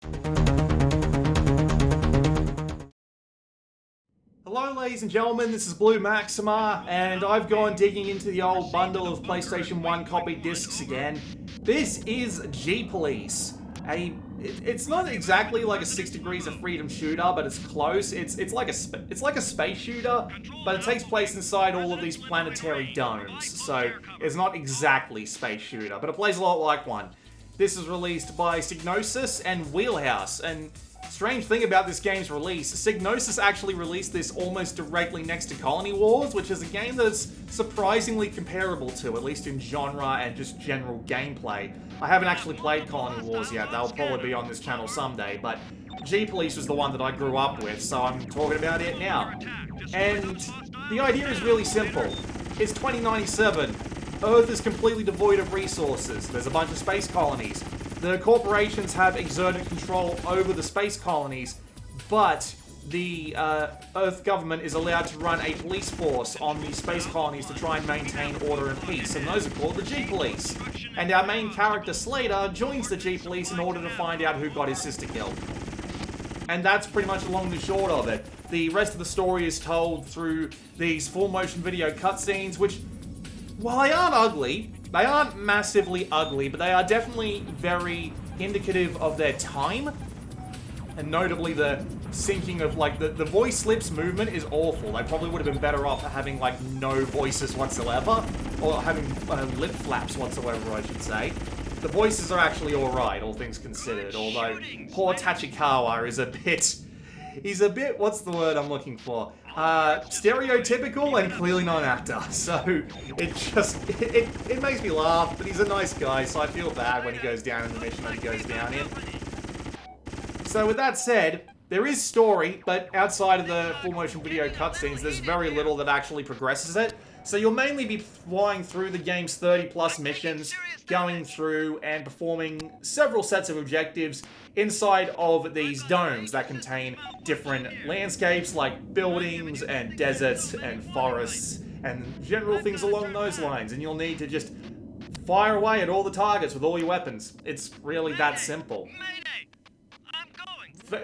Hello ladies and gentlemen, this is Blue Maxima, and I've gone digging into the old bundle of PlayStation 1 copy discs again. This is G-Police. It's not exactly like a 6 Degrees of Freedom shooter, but it's close. It's like a space shooter, but it takes place inside all of these planetary domes. So it's not exactly space shooter, but it plays a lot like one. This is released by Psygnosis and Wheelhouse, and strange thing about this game's release, Psygnosis actually released this almost directly next to Colony Wars, which is a game that's surprisingly comparable to, at least in genre and just general gameplay. I haven't actually played Colony Wars yet, they'll probably be on this channel someday, but G-Police was the one that I grew up with, so I'm talking about it now. And the idea is really simple. It's 2097. Earth is completely devoid of resources. There's a bunch of space colonies. The corporations have exerted control over the space colonies, but the Earth government is allowed to run a police force on the space colonies to try and maintain order and peace, and those are called the G-Police. And our main character, Slater, joins the G-Police in order to find out who got his sister killed. And that's pretty much the long and short of it. The rest of the story is told through these full-motion video cutscenes, which, while they aren't ugly, they aren't massively ugly, but they are definitely very indicative of their time. And notably the syncing of, like, the voice lips movement is awful. They probably would have been better off having, like, no voices whatsoever. Or having lip flaps whatsoever, I should say. The voices are actually alright, all things considered. Although, poor Tachikawa is a bit... He's a bit, what's the word I'm looking for? Stereotypical and clearly not an actor. So, it makes me laugh, but he's a nice guy, so I feel bad when he goes down in the mission that he goes down in. So with that said, there is story, but outside of the full motion video cutscenes, there's very little that actually progresses it. So you'll mainly be flying through the game's 30 plus missions, going through and performing several sets of objectives inside of these domes that contain different landscapes like buildings and deserts and forests and general things along those lines. And you'll need to just fire away at all the targets with all your weapons. It's really that simple.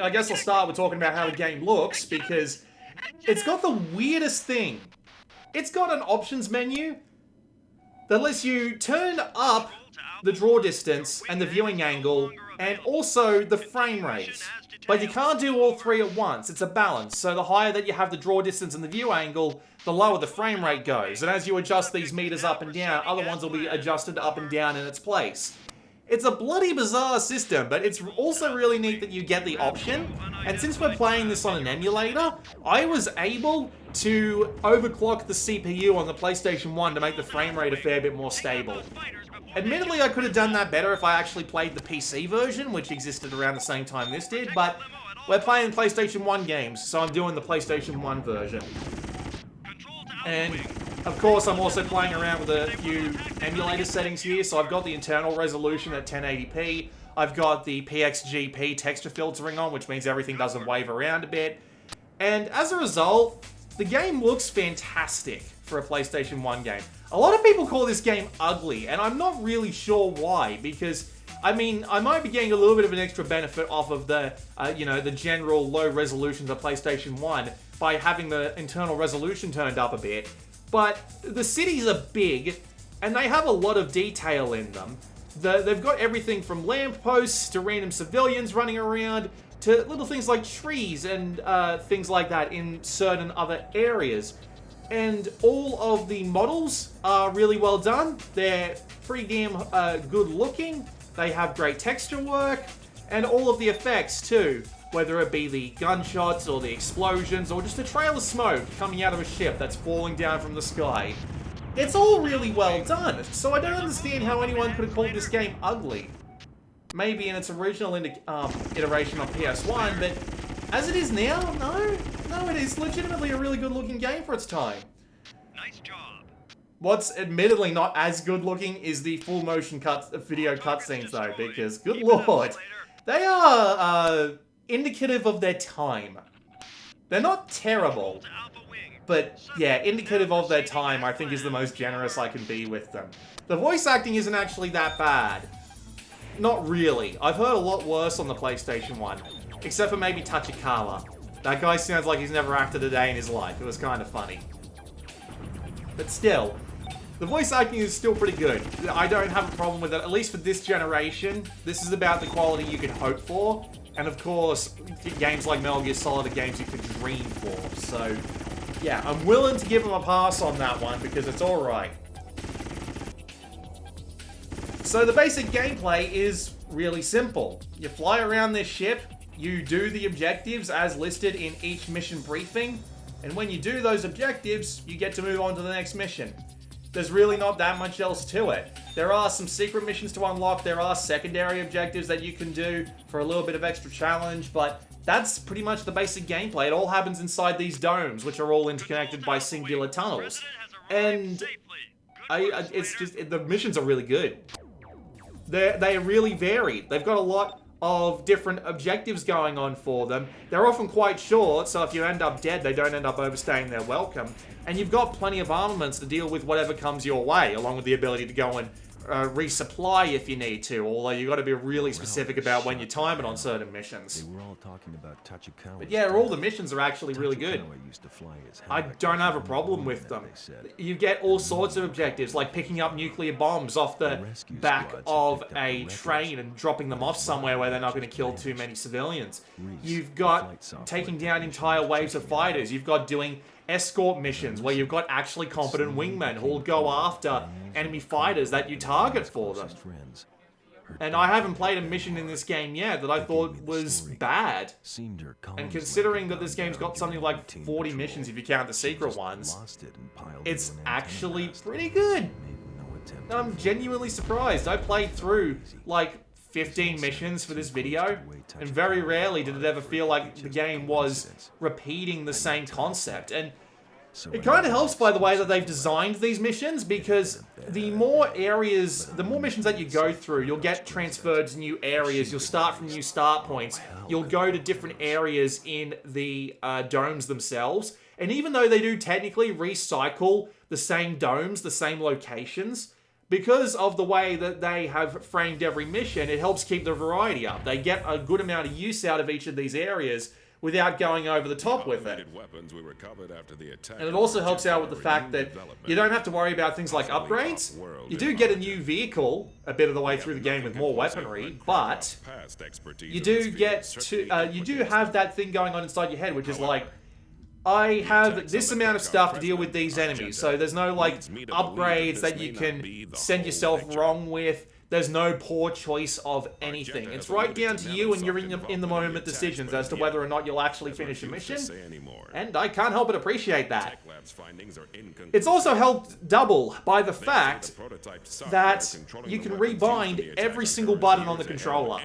I guess I'll start with talking about how the game looks, because it's got the weirdest thing. It's got an options menu that lets you turn up the draw distance and the viewing angle, and also the frame rate. But you can't do all three at once. It's a balance. So the higher that you have the draw distance and the view angle, the lower the frame rate goes. And as you adjust these meters up and down, other ones will be adjusted up and down in its place. It's a bloody bizarre system, but it's also really neat that you get the option. And since we're playing this on an emulator, I was able to overclock the CPU on the PlayStation 1 to make the frame rate a fair bit more stable. Admittedly, I could have done that better if I actually played the PC version, which existed around the same time this did, but we're playing PlayStation 1 games, so I'm doing the PlayStation 1 version. And of course, I'm also playing around with a few emulator settings here, so I've got the internal resolution at 1080p, I've got the PXGP texture filtering on, which means everything doesn't wave around a bit, and as a result, the game looks fantastic for a PlayStation 1 game. A lot of people call this game ugly, and I'm not really sure why, because, I mean, I might be getting a little bit of an extra benefit off of the, the general low resolution of the PlayStation 1 by having the internal resolution turned up a bit, but the cities are big, and they have a lot of detail in them. They've got everything from lampposts to random civilians running around, to little things like trees and things like that in certain other areas. And all of the models are really well done. They're pretty damn good looking. They have great texture work, and all of the effects too. Whether it be the gunshots or the explosions or just a trail of smoke coming out of a ship that's falling down from the sky. It's all really well done, so I don't understand how anyone could have called this game ugly. Maybe in its original iteration on PS1, but as it is now, no, it is legitimately a really good looking game for its time. Nice job. What's admittedly not as good looking is the full motion video cutscenes though, because good lord, they are indicative of their time. They're not terrible, but yeah, indicative of their time I think is the most generous I can be with them. The voice acting isn't actually that bad. Not really. I've heard a lot worse on the PlayStation 1. Except for maybe Tachikawa. That guy sounds like he's never acted a day in his life. It was kind of funny. But still, the voice acting is still pretty good. I don't have a problem with it, at least for this generation. This is about the quality you could hope for. And of course, games like Metal Gear Solid are games you could dream for. So, yeah, I'm willing to give them a pass on that one because it's alright. So the basic gameplay is really simple. You fly around this ship, you do the objectives as listed in each mission briefing, and when you do those objectives, you get to move on to the next mission. There's really not that much else to it. There are some secret missions to unlock, there are secondary objectives that you can do for a little bit of extra challenge, but that's pretty much the basic gameplay. It all happens inside these domes, which are all interconnected by singular tunnels. And the missions are really good. They are really varied. They've got a lot of different objectives going on for them. They're often quite short, so if you end up dead, they don't end up overstaying their welcome. And you've got plenty of armaments to deal with whatever comes your way, along with the ability to go and resupply if you need to, although you've got to be really specific about when you time it on certain missions. They were all talking about Tachikawa. But yeah, all the missions are actually really good. I don't have a problem with them. You get all sorts of objectives, like picking up nuclear bombs off the back of a train and dropping them off somewhere where they're not going to kill too many civilians. You've got taking down entire waves of fighters. You've got doing escort missions where you've got actually competent wingmen who will go after enemy fighters that you target for them. And I haven't played a mission in this game yet that I thought was bad. And considering that this game's got something like 40 missions if you count the secret ones, it's actually pretty good. And I'm genuinely surprised. I played through like 15 missions for this video, and very rarely did it ever feel like the game was repeating the same concept. And it kind of helps, by the way, that they've designed these missions, because the more missions that you go through, you'll get transferred to new areas, you'll start from new start points, you'll go to different areas in the domes themselves, and even though they do technically recycle the same domes, the same locations, because of the way that they have framed every mission, it helps keep the variety up. They get a good amount of use out of each of these areas without going over the top with it. And it also helps out with the fact that you don't have to worry about things like upgrades. You do get a new vehicle a bit of the way through the game with more weaponry, but you do have that thing going on inside your head, which is like, I have this amount of stuff to deal with these enemies, so there's no like upgrades that you can send yourself wrong with. There's no poor choice of anything. It's right down to you and your in-the-moment decisions as to whether or not you'll actually finish a mission, and I can't help but appreciate that. It's also helped double by the fact that you can rebind every single button on the controller.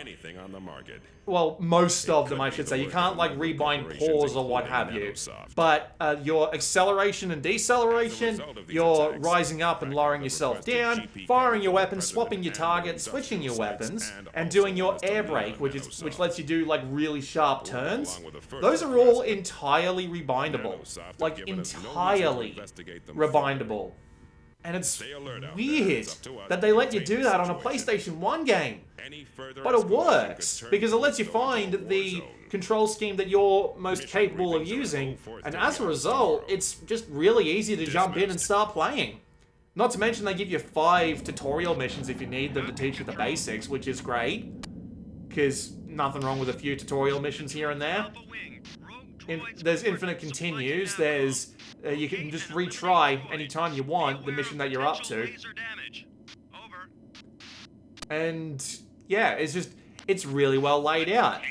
Well, most of them, I should say. You can't, like, rebind pause or what have you. But your acceleration and deceleration, your rising up and lowering yourself down, firing your weapons, swapping your target, switching your weapons, and doing your air brake, which lets you do, like, really sharp turns. Those are all entirely rebindable. Like, entirely rebindable. And it's weird that they let you do that on a PlayStation 1 game. But it works, because it lets you find the control scheme that you're most capable of using, and as a result, it's just really easy to jump in and start playing. Not to mention they give you 5 tutorial missions if you need them to teach you the basics, which is great, because nothing wrong with a few tutorial missions here and there. There's infinite continues, there's you can just retry anytime you want the mission that you're up to. And yeah, it's really well laid out.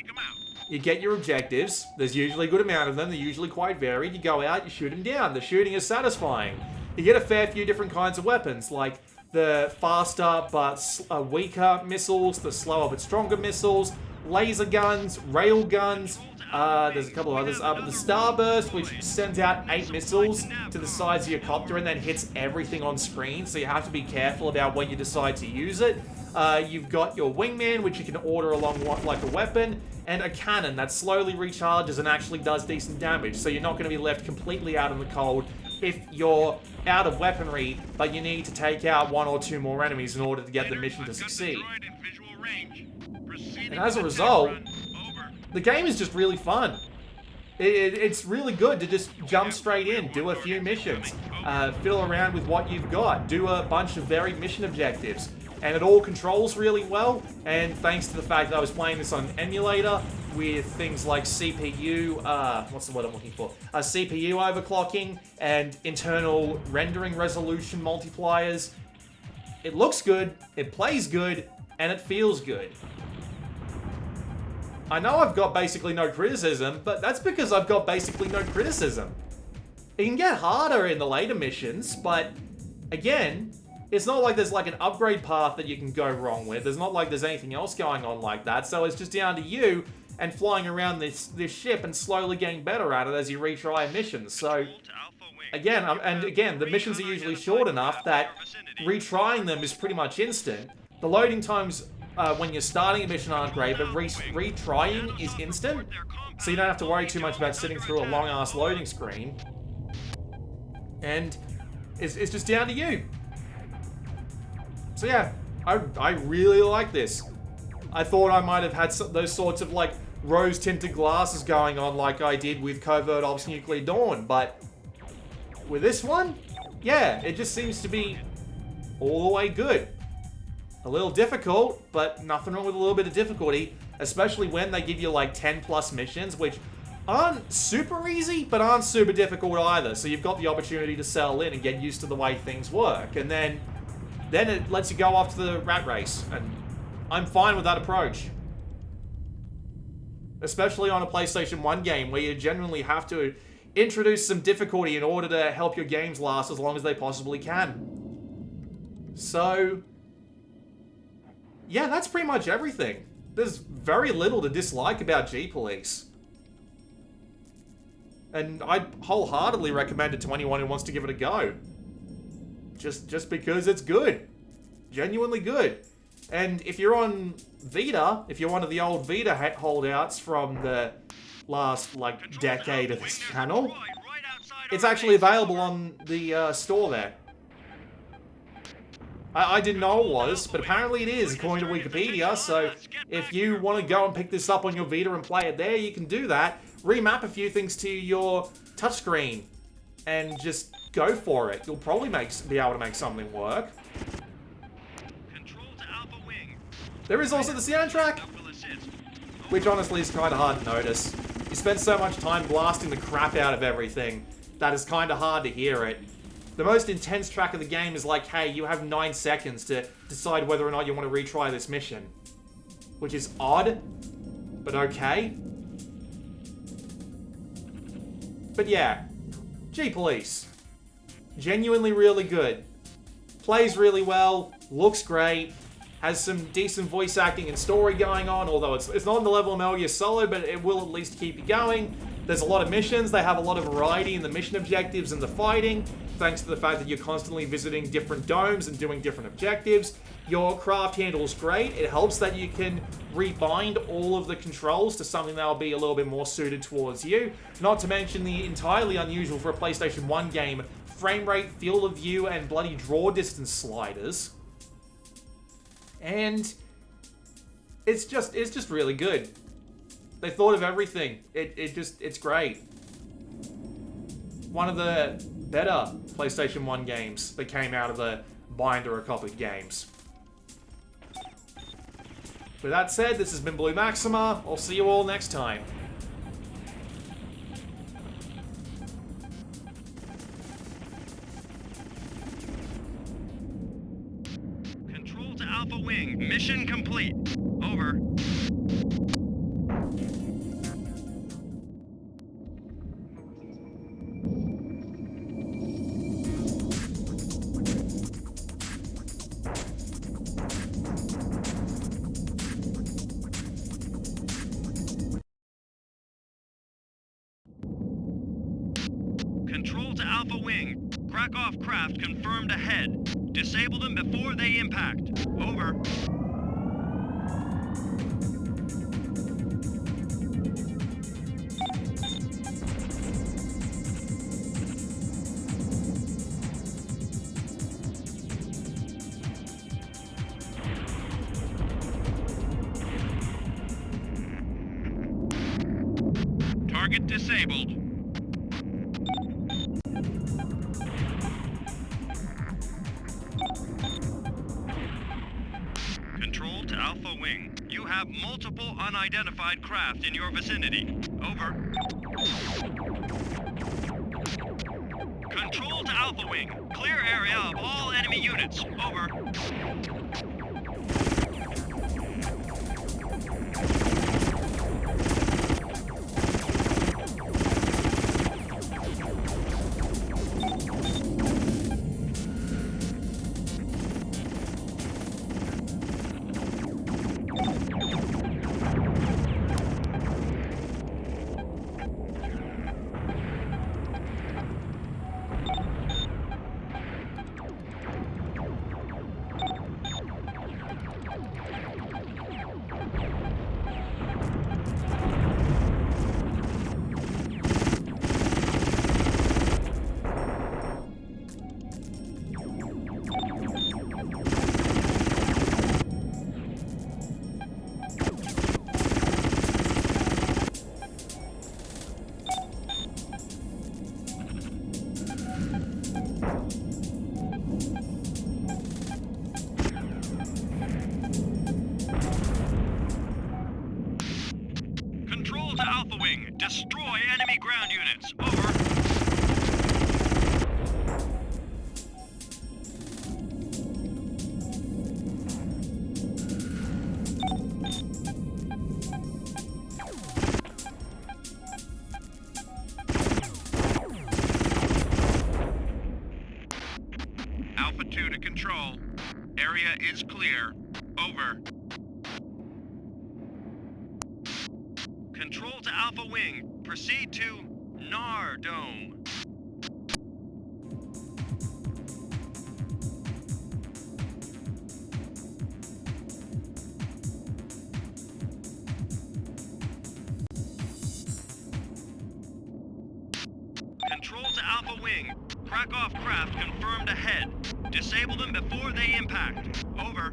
You get your objectives, there's usually a good amount of them, they're usually quite varied, you go out, you shoot them down, the shooting is satisfying. You get a fair few different kinds of weapons, like the faster but weaker missiles, the slower but stronger missiles, laser guns, rail guns, there's a couple of others, but the Starburst, which sends out 8 missiles to the sides of your copter and then hits everything on screen, so you have to be careful about when you decide to use it. You've got your Wingman, which you can order along like a weapon, and a cannon that slowly recharges and actually does decent damage, so you're not going to be left completely out in the cold if you're out of weaponry, but you need to take out 1 or 2 more enemies in order to get the mission to succeed. And as a result, the game is just really fun. It's really good to just jump straight in, do a few missions, fiddle around with what you've got, do a bunch of varied mission objectives, and it all controls really well. And thanks to the fact that I was playing this on an emulator with things like CPU, what's the word I'm looking for? CPU overclocking and internal rendering resolution multipliers. It looks good, it plays good, and it feels good. I know I've got basically no criticism, but that's because I've got basically no criticism. It can get harder in the later missions, but again, it's not like there's like an upgrade path that you can go wrong with. There's not like there's anything else going on like that, so it's just down to you and flying around this ship and slowly getting better at it as you retry missions. So again, the missions are usually short enough that retrying them is pretty much instant. The loading times when you're starting a mission aren't great, but retrying is instant, so you don't have to worry too much about sitting through a long-ass loading screen. And it's just down to you. So yeah, I really like this. I thought I might have had those sorts of like rose-tinted glasses going on like I did with Covert Ops Nuclear Dawn, but with this one, yeah, it just seems to be all the way good. A little difficult, but nothing wrong with a little bit of difficulty, especially when they give you like 10 plus missions, which aren't super easy, but aren't super difficult either. So you've got the opportunity to settle in and get used to the way things work. And then it lets you go off to the rat race. And I'm fine with that approach. Especially on a PlayStation 1 game where you genuinely have to introduce some difficulty in order to help your games last as long as they possibly can. So yeah, that's pretty much everything. There's very little to dislike about G-Police. And I wholeheartedly recommend it to anyone who wants to give it a go. Just because it's good. Genuinely good. And if you're on Vita, if you're one of the old Vita holdouts from the last, like, decade of this channel, it's actually available on the store there. I didn't know it was, but apparently it is, according to Wikipedia, so if you want to go and pick this up on your Vita and play it there, you can do that. Remap a few things to your touchscreen, and just go for it. You'll probably be able to make something work. There is also the soundtrack, which honestly is kind of hard to notice. You spend so much time blasting the crap out of everything that it's kind of hard to hear it. The most intense track of the game is like, hey, you have 9 seconds to decide whether or not you want to retry this mission. Which is odd, but okay. But yeah, G-Police. Genuinely really good. Plays really well, looks great, has some decent voice acting and story going on, although it's not on the level of Metal Gear Solid, but it will at least keep you going. There's a lot of missions, they have a lot of variety in the mission objectives and the fighting, thanks to the fact that you're constantly visiting different domes and doing different objectives. Your craft handles great. It helps that you can rebind all of the controls to something that will be a little bit more suited towards you. Not to mention the entirely unusual for a PlayStation 1 game frame rate, field of view, and bloody draw distance sliders. And it's just really good. They thought of everything. It's great. One of the better PlayStation 1 games that came out of the binder a copy games. With that said, this has been Blue Maxima. I'll see you all next time. Control to Alpha Wing. Mission complete. Over. Control to Alpha Wing. Krakow craft confirmed ahead. Disable them before they impact. Over. Target disabled. Control to Alpha Wing. You have multiple unidentified craft in your vicinity. Over. Control to Alpha Wing. Clear area of all enemy units. Over. Control to Alpha Wing. Destroy enemy ground units. Over. Alpha 2 to Control. Area is clear. Over. Control to Alpha Wing. Proceed to Nardome. Control to Alpha Wing. Krakow craft confirmed ahead. Disable them before they impact. Over.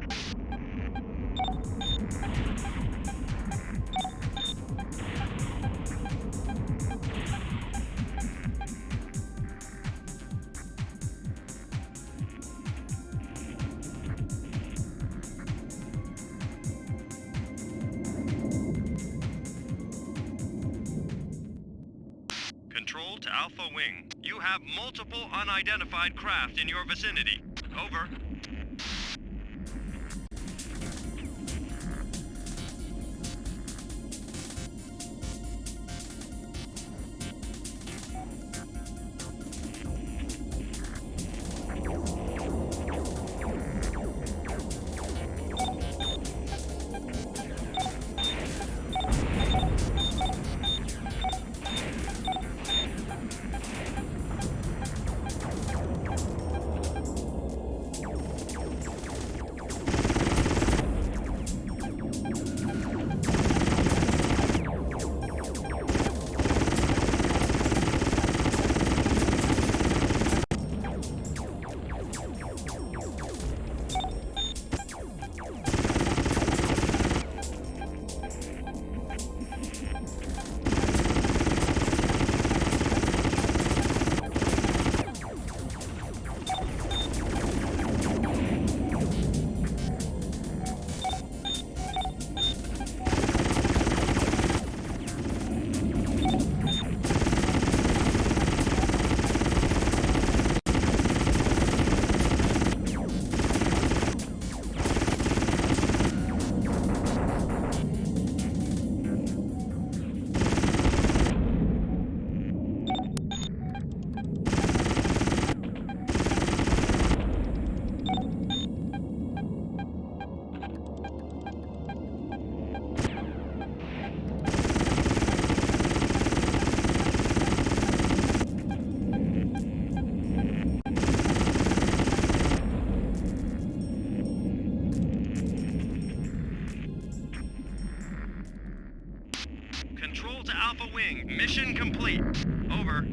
Control to Alpha Wing. You have multiple unidentified craft in your vicinity. Over. Control to Alpha Wing. Mission complete. Over.